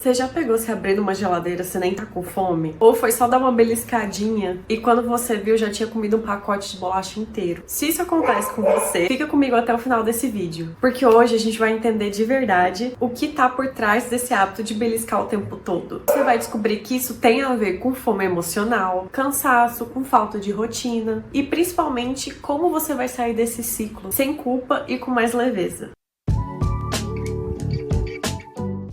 Você já pegou se abrindo uma geladeira, você nem tá com fome? Ou foi só dar uma beliscadinha e quando você viu já tinha comido um pacote de bolacha inteiro? Se isso acontece com você, fica comigo até o final desse vídeo, porque hoje a gente vai entender de verdade o que tá por trás desse hábito de beliscar o tempo todo. Você vai descobrir que isso tem a ver com fome emocional, cansaço, com falta de rotina e principalmente como você vai sair desse ciclo sem culpa e com mais leveza.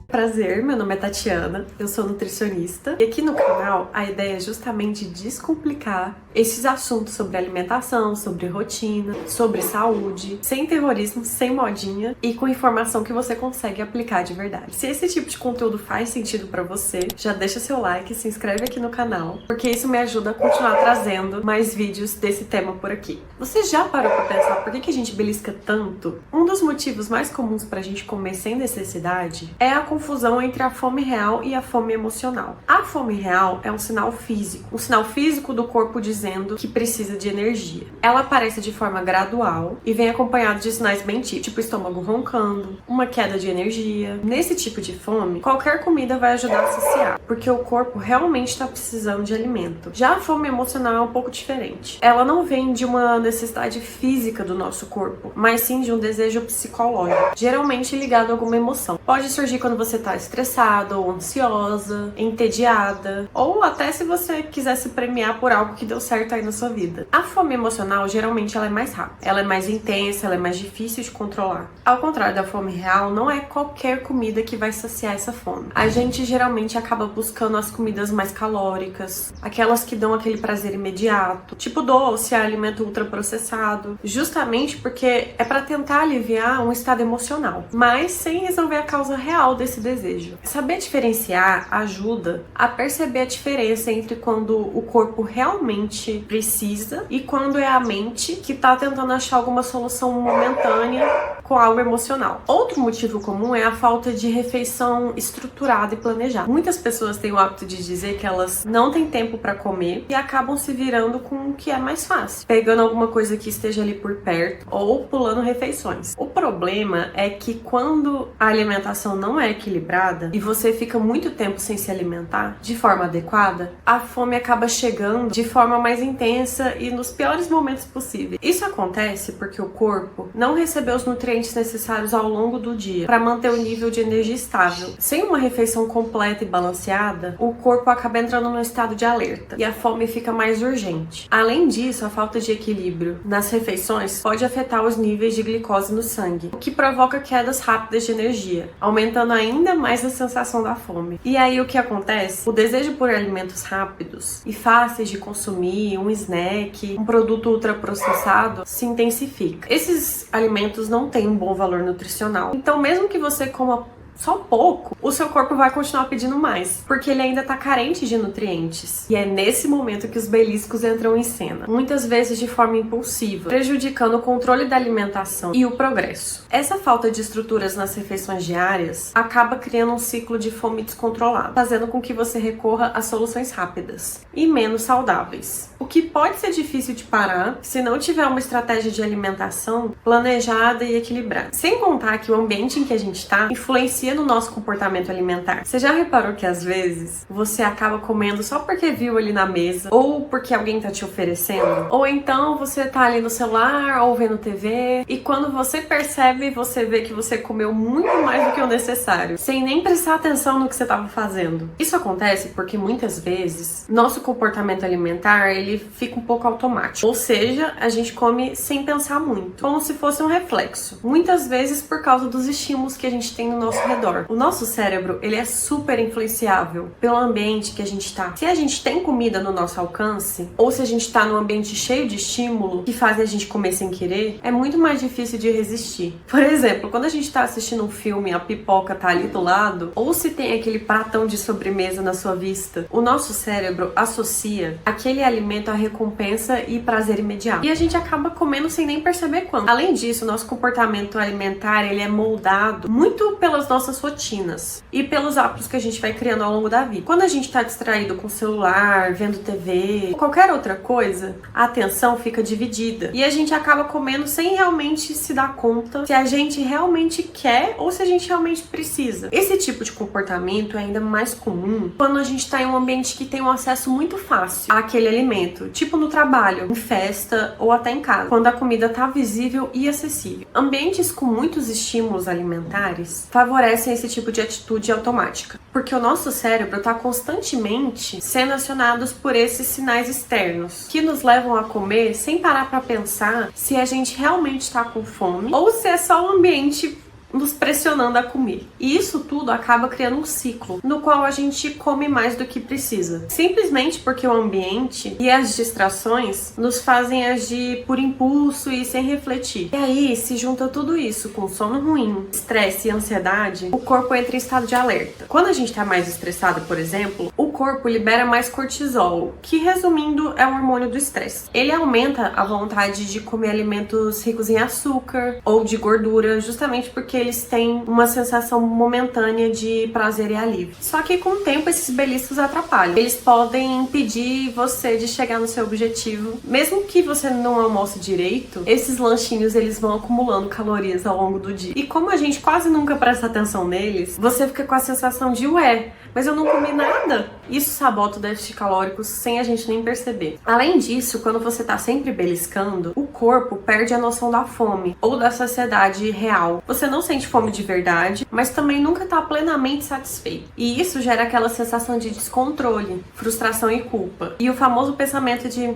Prazer, meu nome é Tatiana, eu sou nutricionista e aqui no canal a ideia é justamente descomplicar esses assuntos sobre alimentação, sobre rotina, sobre saúde, sem terrorismo, sem modinha e com informação que você consegue aplicar de verdade. Se esse tipo de conteúdo faz sentido pra você, já deixa seu like, se inscreve aqui no canal, porque isso me ajuda a continuar trazendo mais vídeos desse tema por aqui. Você já parou pra pensar por que a gente belisca tanto? Um dos motivos mais comuns pra gente comer sem necessidade é a confusão entre a fome real e a fome emocional. A fome real é um sinal físico do corpo dizendo que precisa de energia. Ela aparece de forma gradual e vem acompanhada de sinais bem típicos, tipo estômago roncando, uma queda de energia. Nesse tipo de fome, qualquer comida vai ajudar a saciar, porque o corpo realmente está precisando de alimento. Já a fome emocional é um pouco diferente. Ela não vem de uma necessidade física do nosso corpo, mas sim de um desejo psicológico, geralmente ligado a alguma emoção. Pode surgir quando você tá estressada ou ansiosa, entediada, ou até se você quiser se premiar por algo que deu certo aí na sua vida. A fome emocional, geralmente, ela é mais rápida, ela é mais intensa, ela é mais difícil de controlar. Ao contrário da fome real, não é qualquer comida que vai saciar essa fome. A gente geralmente acaba buscando as comidas mais calóricas, aquelas que dão aquele prazer imediato, tipo doce, alimento ultraprocessado, justamente porque é para tentar aliviar um estado emocional, mas sem resolver a causa real desse desejo. Saber diferenciar ajuda a perceber a diferença entre quando o corpo realmente precisa e quando é a mente que tá tentando achar alguma solução momentânea com algo emocional. Outro motivo comum é a falta de refeição estruturada e planejada. Muitas pessoas têm o hábito de dizer que elas não têm tempo para comer e acabam se virando com o que é mais fácil, pegando alguma coisa que esteja ali por perto ou pulando refeições. O problema é que quando a alimentação não é equilibrada e você fica muito tempo sem se alimentar de forma adequada, a fome acaba chegando de forma mais intensa e nos piores momentos possíveis. Isso acontece porque o corpo não recebeu os nutrientes necessários ao longo do dia para manter o nível de energia estável. Sem uma refeição completa e balanceada, o corpo acaba entrando num estado de alerta e a fome fica mais urgente. Além disso, a falta de equilíbrio nas refeições pode afetar os níveis de glicose no sangue, o que provoca quedas rápidas de energia, aumentando ainda mais a sensação da fome. E aí o que acontece? O desejo por alimentos rápidos e fáceis de consumir, um snack, um produto ultraprocessado, se intensifica. Esses alimentos não têm um bom valor nutricional, então mesmo que você coma só pouco, o seu corpo vai continuar pedindo mais, porque ele ainda tá carente de nutrientes. E é nesse momento que os beliscos entram em cena, muitas vezes de forma impulsiva, prejudicando o controle da alimentação e o progresso. Essa falta de estruturas nas refeições diárias acaba criando um ciclo de fome descontrolado, fazendo com que você recorra a soluções rápidas e menos saudáveis, o que pode ser difícil de parar se não tiver uma estratégia de alimentação planejada e equilibrada. Sem contar que o ambiente em que a gente tá influencia no nosso comportamento alimentar. Você já reparou que às vezes você acaba comendo só porque viu ali na mesa, ou porque alguém tá te oferecendo, ou então você tá ali no celular ou vendo TV e quando você percebe, você vê que você comeu muito mais do que o necessário, sem nem prestar atenção no que você tava fazendo. Isso acontece porque muitas vezes nosso comportamento alimentar ele fica um pouco automático, ou seja, a gente come sem pensar muito, como se fosse um reflexo, muitas vezes por causa dos estímulos que a gente tem no nosso redor. O nosso cérebro, ele é super influenciável pelo ambiente que a gente tá. Se a gente tem comida no nosso alcance, ou se a gente tá num ambiente cheio de estímulo que faz a gente comer sem querer, é muito mais difícil de resistir. Por exemplo, quando a gente tá assistindo um filme, a pipoca tá ali do lado, ou se tem aquele pratão de sobremesa na sua vista, o nosso cérebro associa aquele alimento à recompensa e prazer imediato. E a gente acaba comendo sem nem perceber quando. Além disso, o nosso comportamento alimentar, ele é moldado muito pelas nossas nossas rotinas e pelos hábitos que a gente vai criando ao longo da vida. Quando a gente tá distraído com o celular, vendo TV, ou qualquer outra coisa, a atenção fica dividida e a gente acaba comendo sem realmente se dar conta se a gente realmente quer ou se a gente realmente precisa. Esse tipo de comportamento é ainda mais comum quando a gente tá em um ambiente que tem um acesso muito fácil àquele alimento, tipo no trabalho, em festa ou até em casa, quando a comida tá visível e acessível. Ambientes com muitos estímulos alimentares favorecem esse tipo de atitude automática, porque o nosso cérebro tá constantemente sendo acionados por esses sinais externos que nos levam a comer sem parar para pensar se a gente realmente está com fome ou se é só o ambiente nos pressionando a comer. E isso tudo acaba criando um ciclo no qual a gente come mais do que precisa. Simplesmente porque o ambiente e as distrações nos fazem agir por impulso e sem refletir. E aí, se junta tudo isso com sono ruim, estresse e ansiedade, o corpo entra em estado de alerta. Quando a gente tá mais estressado, por exemplo, o corpo libera mais cortisol, que resumindo é o hormônio do estresse. Ele aumenta a vontade de comer alimentos ricos em açúcar ou de gordura, justamente porque eles têm uma sensação momentânea de prazer e alívio. Só que com o tempo esses beliscos atrapalham. Eles podem impedir você de chegar no seu objetivo. Mesmo que você não almoce direito, esses lanchinhos eles vão acumulando calorias ao longo do dia. E como a gente quase nunca presta atenção neles, você fica com a sensação de ué, mas eu não comi nada. Isso sabota o déficit calórico sem a gente nem perceber. Além disso, quando você tá sempre beliscando, o corpo perde a noção da fome ou da saciedade real. Você não sente fome de verdade, mas também nunca tá plenamente satisfeito. E isso gera aquela sensação de descontrole, frustração e culpa. E o famoso pensamento de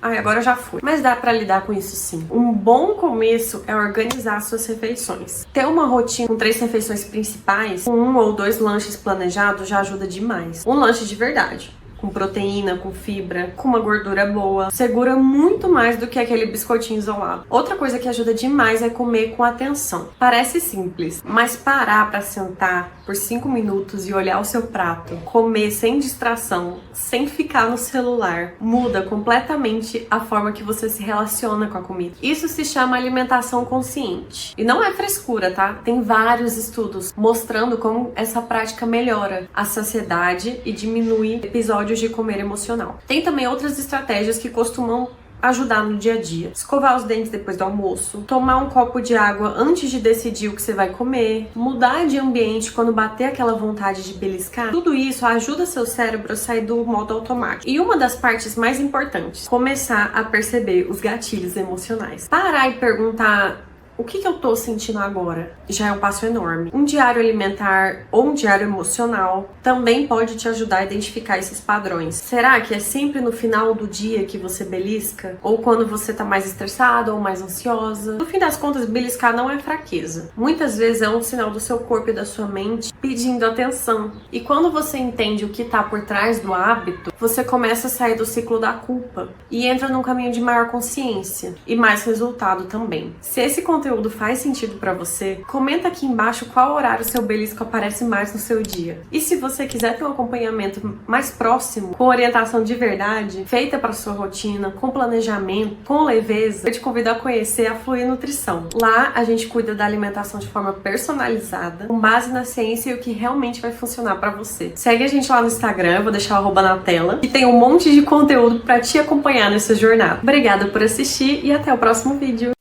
ai, agora já fui. Mas dá pra lidar com isso sim. Um bom começo é organizar suas refeições. Ter uma rotina com 3 refeições principais, com 1 ou 2 lanches planejados já ajuda demais. Um lanche de verdade, com proteína, com fibra, com uma gordura boa, segura muito mais do que aquele biscoitinho isolado. Outra coisa que ajuda demais é comer com atenção. Parece simples, mas parar para sentar por 5 minutos e olhar o seu prato, comer sem distração, sem ficar no celular, muda completamente a forma que você se relaciona com a comida. Isso se chama alimentação consciente. E não é frescura, tá? Tem vários estudos mostrando como essa prática melhora a saciedade e diminui episódios de comer emocional. Tem também outras estratégias que costumam ajudar no dia a dia. Escovar os dentes depois do almoço, tomar um copo de água antes de decidir o que você vai comer, mudar de ambiente quando bater aquela vontade de beliscar. Tudo isso ajuda seu cérebro a sair do modo automático. E uma das partes mais importantes, começar a perceber os gatilhos emocionais. Parar e perguntar: o que eu tô sentindo agora? Já é um passo enorme. Um diário alimentar ou um diário emocional também pode te ajudar a identificar esses padrões. Será que é sempre no final do dia que você belisca? Ou quando você tá mais estressada ou mais ansiosa? No fim das contas, beliscar não é fraqueza. Muitas vezes é um sinal do seu corpo e da sua mente pedindo atenção. E quando você entende o que tá por trás do hábito, você começa a sair do ciclo da culpa e entra num caminho de maior consciência e mais resultado também. Se esse conteúdo faz sentido pra você, comenta aqui embaixo qual horário seu belisco aparece mais no seu dia. E se você quiser ter um acompanhamento mais próximo, com orientação de verdade, feita para sua rotina, com planejamento, com leveza, eu te convido a conhecer a Fluir Nutrição. Lá a gente cuida da alimentação de forma personalizada, com base na ciência e o que realmente vai funcionar pra você. Segue a gente lá no Instagram, eu vou deixar o arroba na tela, e tem um monte de conteúdo pra te acompanhar nessa jornada. Obrigada por assistir e até o próximo vídeo.